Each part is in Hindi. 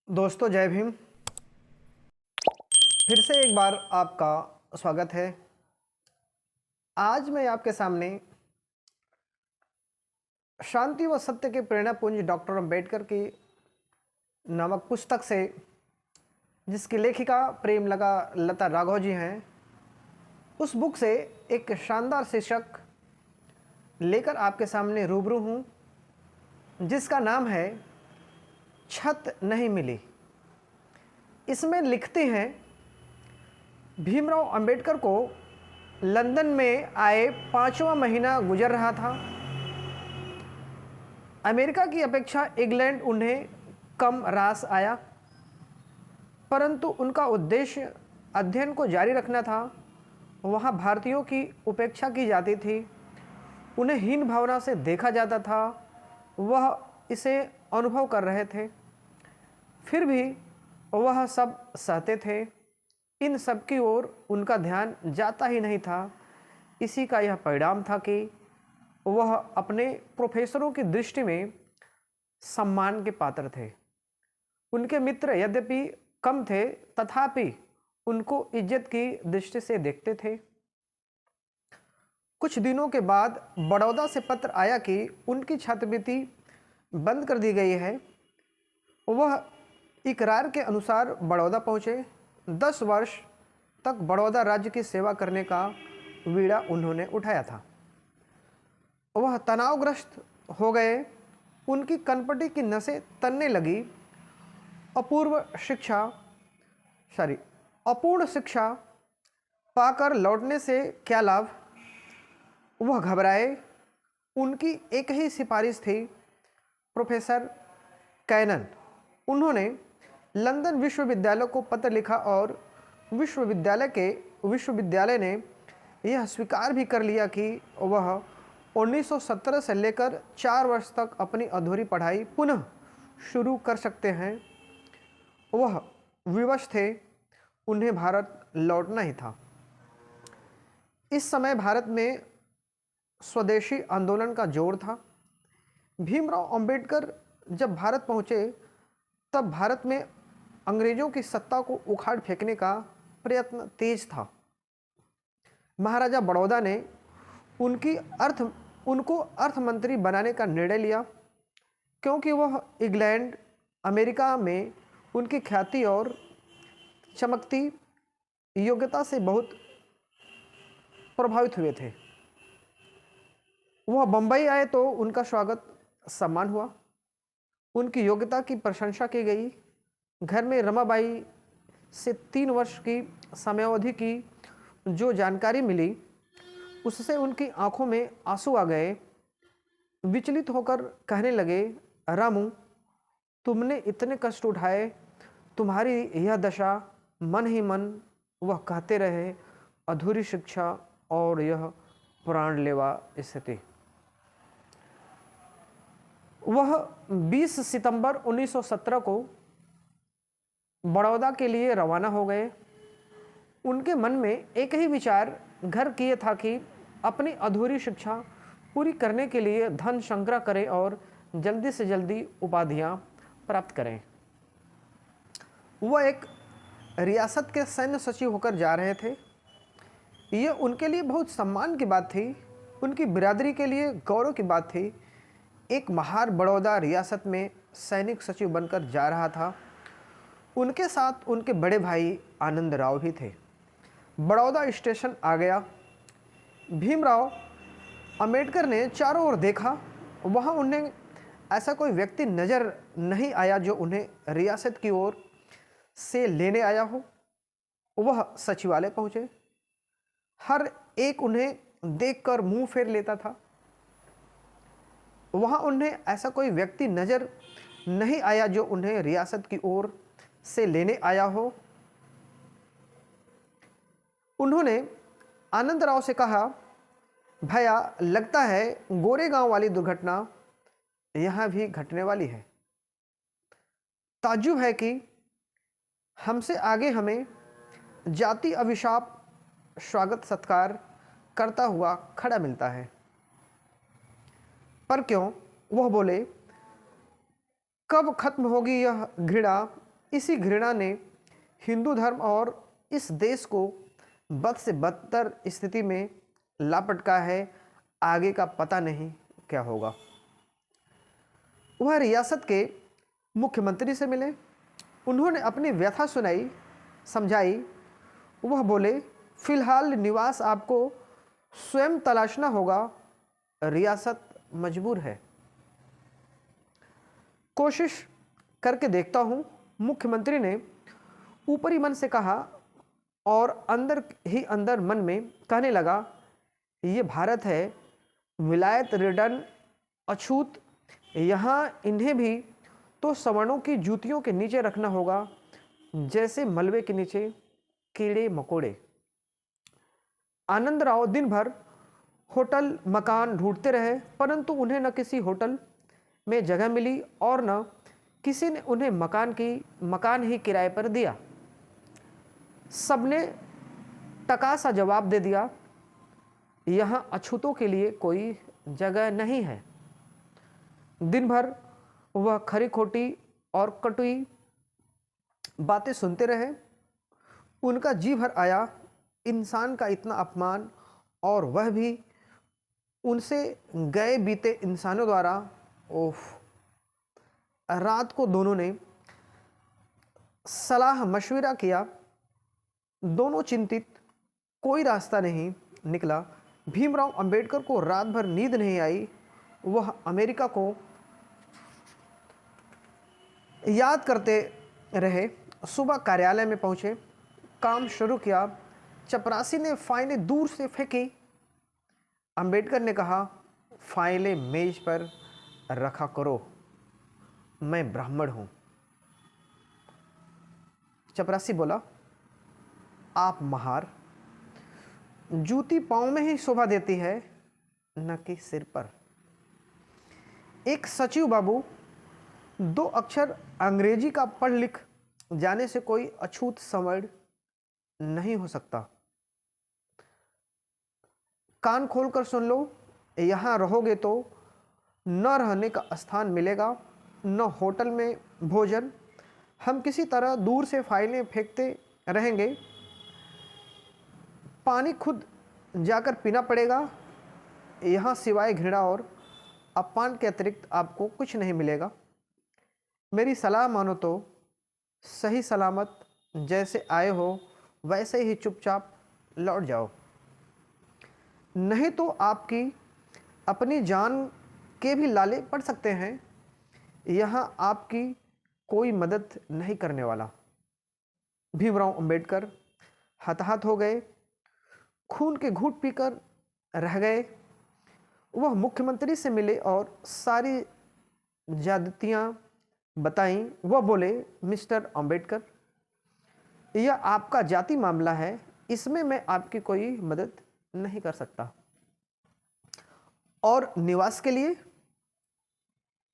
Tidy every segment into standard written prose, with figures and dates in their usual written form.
दोस्तों जय भीम। फिर से एक बार आपका स्वागत है। आज मैं आपके सामने शांति व सत्य के प्रेरणा पुंज डॉक्टर अंबेडकर की नामक पुस्तक से, जिसकी लेखिका प्रेमलता लता राघव जी हैं, उस बुक से एक शानदार शीर्षक लेकर आपके सामने रूबरू हूँ, जिसका नाम है छत नहीं मिली। इसमें लिखते हैं, भीमराव अंबेडकर को लंदन में आए 5वां महीना गुजर रहा था। अमेरिका की अपेक्षा इंग्लैंड उन्हें कम रास आया, परंतु उनका उद्देश्य अध्ययन को जारी रखना था। वहाँ भारतीयों की उपेक्षा की जाती थी, उन्हें हीन भावना से देखा जाता था। वह इसे अनुभव कर रहे थे, फिर भी वह सब सहते थे। इन सब की ओर उनका ध्यान जाता ही नहीं था। इसी का यह परिणाम था कि वह अपने प्रोफेसरों की दृष्टि में सम्मान के पात्र थे। उनके मित्र यद्यपि कम थे, तथापि उनको इज्जत की दृष्टि से देखते थे। कुछ दिनों के बाद बड़ौदा से पत्र आया कि उनकी छात्रवृत्ति बंद कर दी गई है। वह इकरार के अनुसार बड़ौदा पहुँचे। 10 वर्ष तक बड़ौदा राज्य की सेवा करने का बीड़ा उन्होंने उठाया था। वह तनावग्रस्त हो गए, उनकी कनपटी की नसें तनने लगी। अपूर्ण शिक्षा पाकर लौटने से क्या लाभ। वह घबराए। उनकी एक ही सिफारिश थी, प्रोफेसर कैनन। उन्होंने लंदन विश्वविद्यालय को पत्र लिखा और विश्वविद्यालय ने यह स्वीकार भी कर लिया कि वह 1917 से लेकर 4 वर्ष तक अपनी अधूरी पढ़ाई पुनः शुरू कर सकते हैं। वह विवश थे, उन्हें भारत लौटना ही था। इस समय भारत में स्वदेशी आंदोलन का जोर था। भीमराव अंबेडकर जब भारत पहुँचे, तब भारत में अंग्रेजों की सत्ता को उखाड़ फेंकने का प्रयत्न तेज था। महाराजा बड़ौदा ने उनको अर्थमंत्री बनाने का निर्णय लिया, क्योंकि वह इंग्लैंड, अमेरिका में उनकी ख्याति और चमकती योग्यता से बहुत प्रभावित हुए थे। वह बंबई आए तो उनका स्वागत सम्मान हुआ, उनकी योग्यता की प्रशंसा की गई। घर में रमाबाई से 3 वर्ष की समयावधि की जो जानकारी मिली, उससे उनकी आंखों में आंसू आ गए। विचलित होकर कहने लगे, रामू, तुमने इतने कष्ट उठाए, तुम्हारी यह दशा। मन ही मन वह कहते रहे, अधूरी शिक्षा और यह प्राणलेवा स्थिति। वह 20 सितंबर 1917 को बड़ौदा के लिए रवाना हो गए। उनके मन में एक ही विचार घर किए था कि अपनी अधूरी शिक्षा पूरी करने के लिए धन संग्रह करें और जल्दी से जल्दी उपाधियां प्राप्त करें। वह एक रियासत के सैन्य सचिव होकर जा रहे थे। ये उनके लिए बहुत सम्मान की बात थी, उनकी बिरादरी के लिए गौरव की बात थी। एक महार बड़ौदा रियासत में सैनिक सचिव बनकर जा रहा था। उनके साथ उनके बड़े भाई आनंद राव भी थे। बड़ौदा स्टेशन आ गया। भीमराव अंबेडकर ने चारों ओर देखा। वहाँ उन्हें ऐसा कोई व्यक्ति नज़र नहीं आया जो उन्हें रियासत की ओर से लेने आया हो। वह सचिवालय पहुँचे। हर एक उन्हें देखकर मुंह फेर लेता था। वहाँ उन्हें ऐसा कोई व्यक्ति नज़र नहीं आया जो उन्हें रियासत की ओर से लेने आया हो। उन्होंने आनंद राव से कहा, भैया, लगता है गोरेगांव वाली दुर्घटना यहाँ भी घटने वाली है। ताज्जुब है कि हमसे आगे हमें जाति अभिशाप, स्वागत सत्कार करता हुआ खड़ा मिलता है। पर क्यों? वह बोले, कब खत्म होगी यह घृणा? इसी घृणा ने हिंदू धर्म और इस देश को बद से बदतर स्थिति में लापटका है। आगे का पता नहीं क्या होगा। वह रियासत के मुख्यमंत्री से मिले। उन्होंने अपनी व्यथा सुनाई, समझाई। वह बोले, फिलहाल निवास आपको स्वयं तलाशना होगा। रियासत मजबूर है। कोशिश करके देखता हूँ, मुख्यमंत्री ने ऊपरी मन से कहा और अंदर ही अंदर मन में कहने लगा, ये भारत है, विलायत रिडन अछूत। यहाँ इन्हें भी तो सवर्णों की जूतियों के नीचे रखना होगा, जैसे मलबे के नीचे कीड़े मकोड़े। आनंदराव दिन भर होटल मकान ढूंढते रहे, परंतु उन्हें न किसी होटल में जगह मिली और न किसी ने उन्हें मकान ही किराए पर दिया। सबने टका सा जवाब दे दिया, यहाँ अछूतों के लिए कोई जगह नहीं है। दिन भर वह खरी खोटी और कटुई बातें सुनते रहे। उनका जी भर आया, इंसान का इतना अपमान, और वह भी उनसे गए बीते इंसानों द्वारा। ओफ! रात को दोनों ने सलाह मशविरा किया। दोनों चिंतित, कोई रास्ता नहीं निकला। भीमराव अंबेडकर को रात भर नींद नहीं आई। वह अमेरिका को याद करते रहे। सुबह कार्यालय में पहुंचे, काम शुरू किया। चपरासी ने फाइलें दूर से फेंकी। अंबेडकर ने कहा, फाइलें मेज पर रखा करो, मैं ब्राह्मण हूं। चपरासी बोला, आप महार, जूती पांव में ही शोभा देती है, न कि सिर पर। एक सचिव बाबू, दो अक्षर अंग्रेजी का पढ़ लिख जाने से कोई अछूत संवर्ण नहीं हो सकता। कान खोलकर सुन लो, यहाँ रहोगे तो न रहने का स्थान मिलेगा, न होटल में भोजन। हम किसी तरह दूर से फाइलें फेंकते रहेंगे। पानी खुद जाकर पीना पड़ेगा। यहाँ सिवाय घृणा और अपमान के अतिरिक्त आपको कुछ नहीं मिलेगा। मेरी सलाह मानो तो सही सलामत जैसे आए हो वैसे ही चुपचाप लौट जाओ, नहीं तो आपकी अपनी जान के भी लाले पड़ सकते हैं। यहाँ आपकी कोई मदद नहीं करने वाला। भीमराव अंबेडकर हताहत हो गए, खून के घूंट पीकर रह गए। वह मुख्यमंत्री से मिले और सारी ज्यादतियाँ बताईं। वह बोले, मिस्टर अंबेडकर, यह आपका जाति मामला है, इसमें मैं आपकी कोई मदद नहीं कर सकता। और निवास के लिए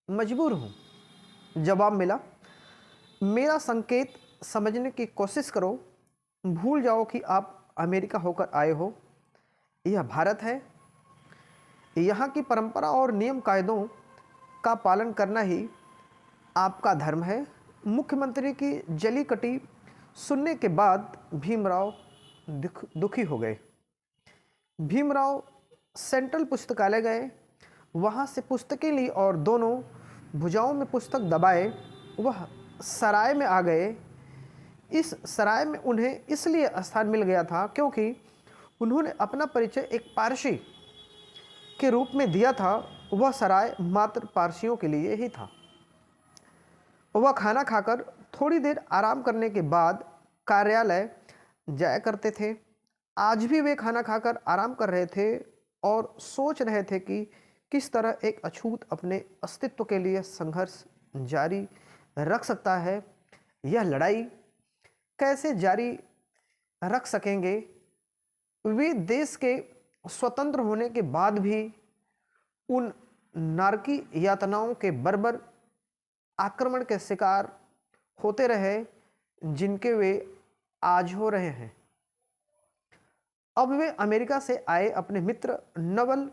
मजबूर हूं। जवाब मिला, मेरा संकेत समझने की कोशिश करो। भूल जाओ कि आप अमेरिका होकर आए हो। यह भारत है। यहाँ की परंपरा और नियम कायदों का पालन करना ही आपका धर्म है। मुख्यमंत्री की जली कटी सुनने के बाद भीमराव दुखी हो गए। भीमराव सेंट्रल पुस्तकालय गए, वहाँ से पुस्तकें ली और दोनों भुजाओं में पुस्तक दबाए वह सराय में आ गए। इस सराय में उन्हें इसलिए स्थान मिल गया था क्योंकि उन्होंने अपना परिचय एक पारसी के रूप में दिया था। वह सराय मात्र पारसियों के लिए ही था। वह खाना खाकर थोड़ी देर आराम करने के बाद कार्यालय जाया करते थे। आज भी वे खाना खाकर आराम कर रहे थे और सोच रहे थे कि किस तरह एक अछूत अपने अस्तित्व के लिए संघर्ष जारी रख सकता है। यह लड़ाई कैसे जारी रख सकेंगे? वे देश के स्वतंत्र होने के बाद भी उन नारकी यातनाओं के बर्बर आक्रमण के शिकार होते रहे जिनके वे आज हो रहे हैं। अब वे अमेरिका से आए अपने मित्र नवल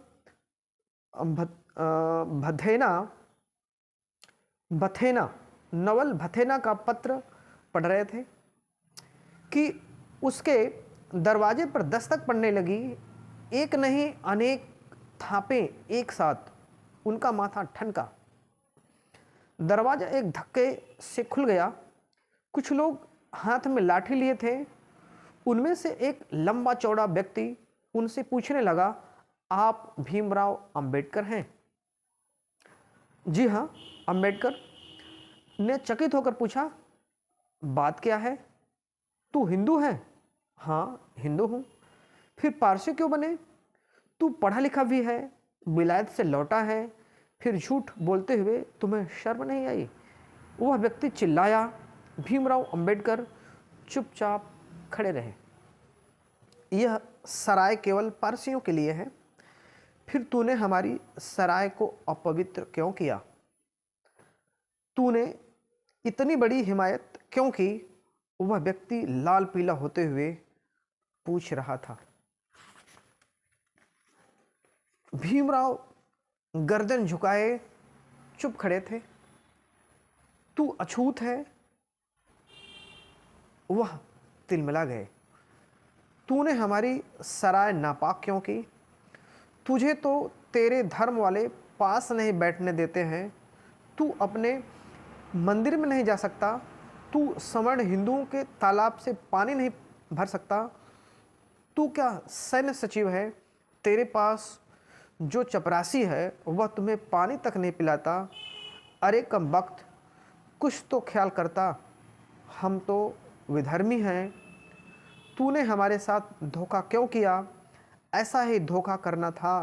भथेना बथेना नवल भथेना का पत्र पढ़ रहे थे कि उसके दरवाजे पर दस्तक पड़ने लगी। एक नहीं अनेक थापें एक साथ उनका माथा ठनका। दरवाजा एक धक्के से खुल गया। कुछ लोग हाथ में लाठी लिए थे। उनमें से एक लंबा चौड़ा व्यक्ति उनसे पूछने लगा, आप भीमराव अंबेडकर हैं? जी हाँ, अंबेडकर ने चकित होकर पूछा। बात क्या है? तू हिंदू है? हाँ, हिंदू हूँ। फिर पारसी क्यों बने? तू पढ़ा लिखा भी है, विलायत से लौटा है, फिर झूठ बोलते हुए तुम्हें शर्म नहीं आई? वह व्यक्ति चिल्लाया। भीमराव अंबेडकर चुपचाप खड़े रहे। यह सराय केवल पारसियों के लिए है। फिर तूने हमारी सराय को अपवित्र क्यों किया? तूने इतनी बड़ी हिमायत क्यों की? वह व्यक्ति लाल पीला होते हुए पूछ रहा था। भीमराव गर्दन झुकाए चुप खड़े थे। तू अछूत है? वह तिलमिला गए। तूने हमारी सराय नापाक क्यों की? तुझे तो तेरे धर्म वाले पास नहीं बैठने देते हैं। तू अपने मंदिर में नहीं जा सकता। तू सवर्ण हिंदुओं के तालाब से पानी नहीं भर सकता। तू क्या सैन्य सचिव है? तेरे पास जो चपरासी है वह तुम्हें पानी तक नहीं पिलाता। अरे कम वक्त, कुछ तो ख्याल करता। हम तो विधर्मी हैं। तूने हमारे साथ धोखा क्यों किया? ऐसा ही धोखा करना था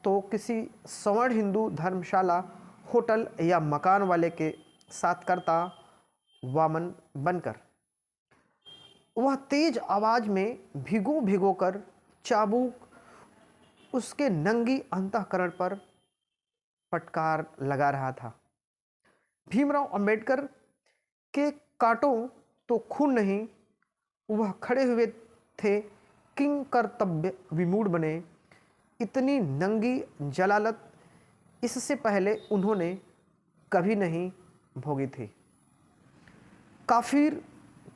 तो किसी सवर्ण हिंदू धर्मशाला, होटल या मकान वाले के साथ करता, वामन बनकर। वह तेज आवाज में भिगो भिगो कर चाबुक उसके नंगी अंतःकरण पर फटकार लगा रहा था। भीमराव अंबेडकर के कांटों तो खून नहीं, वह खड़े हुए थे किंग कर्तव्य विमूढ़ बने। इतनी नंगी जलालत इससे पहले उन्होंने कभी नहीं भोगी थी। काफिर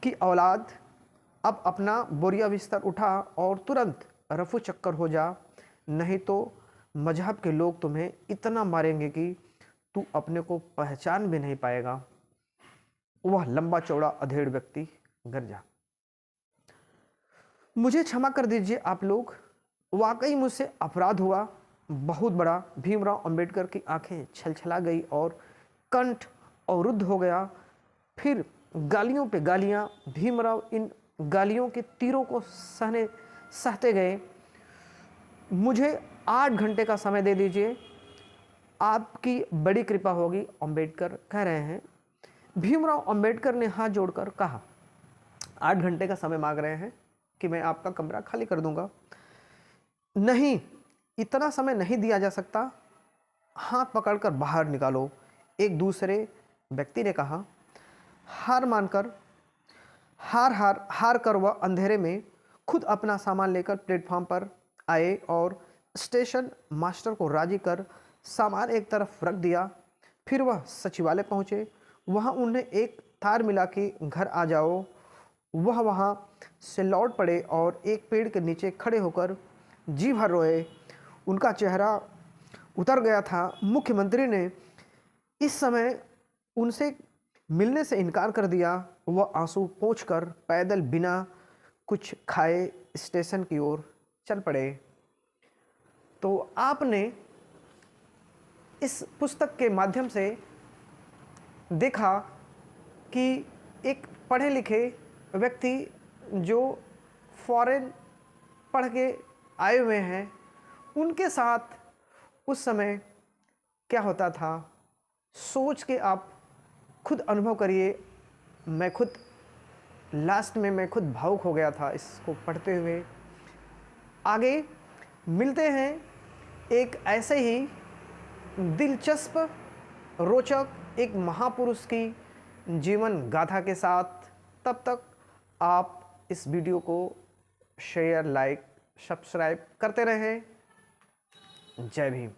की औलाद, अब अपना बोरिया बिस्तर उठा और तुरंत रफू चक्कर हो जा, नहीं तो मजहब के लोग तुम्हें इतना मारेंगे कि तू अपने को पहचान भी नहीं पाएगा। वह लंबा चौड़ा अधेड़ व्यक्ति गरजा। मुझे क्षमा कर दीजिए आप लोग, वाकई मुझसे अपराध हुआ, बहुत बड़ा। भीमराव अंबेडकर की आंखें छलछला गई और कंठ अवरुद्ध हो गया। फिर गालियों पे गालियां। भीमराव इन गालियों के तीरों को सहते गए। मुझे 8 घंटे का समय दे दीजिए, आपकी बड़ी कृपा होगी, अंबेडकर कह रहे हैं। भीमराव अंबेडकर ने हाथ जोड़कर कहा, 8 घंटे का समय मांग रहे हैं कि मैं आपका कमरा खाली कर दूंगा? नहीं, इतना समय नहीं दिया जा सकता। हाथ पकड़कर बाहर निकालो, एक दूसरे व्यक्ति ने कहा। हार कर वह अंधेरे में खुद अपना सामान लेकर प्लेटफॉर्म पर आए और स्टेशन मास्टर को राजी कर सामान एक तरफ रख दिया। फिर वह सचिवालय पहुँचे। वहाँ उन्हें एक तार मिला कि घर आ जाओ। वह वहाँ से लौट पड़े और एक पेड़ के नीचे खड़े होकर जी भर रोए। उनका चेहरा उतर गया था। मुख्यमंत्री ने इस समय उनसे मिलने से इनकार कर दिया। वह आंसू पोंछकर पैदल बिना कुछ खाए स्टेशन की ओर चल पड़े। तो आपने इस पुस्तक के माध्यम से देखा कि एक पढ़े लिखे व्यक्ति जो फॉरेन पढ़ के आए हुए हैं, उनके साथ उस समय क्या होता था, सोच के आप खुद अनुभव करिए। मैं खुद लास्ट में मैं खुद भावुक हो गया था इसको पढ़ते हुए। आगे मिलते हैं एक ऐसे ही दिलचस्प, रोचक एक महापुरुष की जीवन गाथा के साथ। तब तक आप इस वीडियो को शेयर, लाइक सब्सक्राइब करते रहें। जय भीम।